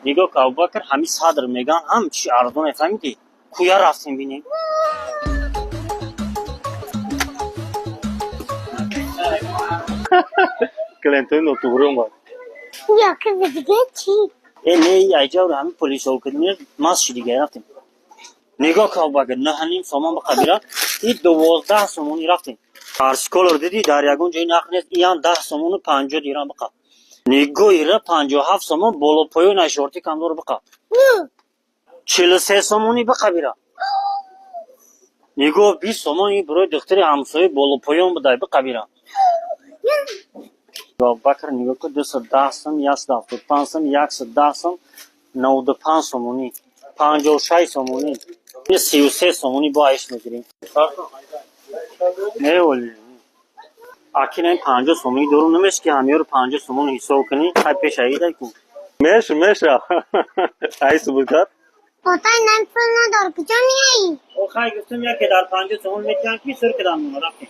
نگاه که ابوبکر همین صدر میگن هم چی اردن فهمیدی کویا رفتیم بینیم کلینتون نوتورون بود یا که دیگه چی؟ نه ایجا رو همین پلیس ها کردن ماست دیگه رفتیم نگاه که ابوبکر نه همین سامان به قبیله این 12 سامونی رفتیم ارسکولر دیدی در یگون جای نخنید ایان 10 سامون و 50 دیران بقا نگاه ایره 57 سامان بالا پایو نشورتی کمدور بقا 43 سامونی به قبیله نگاه 20 سامونی برای دختری همسایه بالا پایون بدای به قبیله ابوبکر نگاه که 210 سام 175 سام 110 سام 95 سامونی 56 سامونی 33 سامونی با ایش میگیریم نه ولی اکی نه 50 سامونی دارم نمیشه که همیار 50 سامون حساب کنی خیلی پیش ایده کن میشه ایس بودار پتای نم پول ندار کجا میایی؟ او خیلی گفتم یا که در 50 سامون میتونم کی سر کدام رفتیم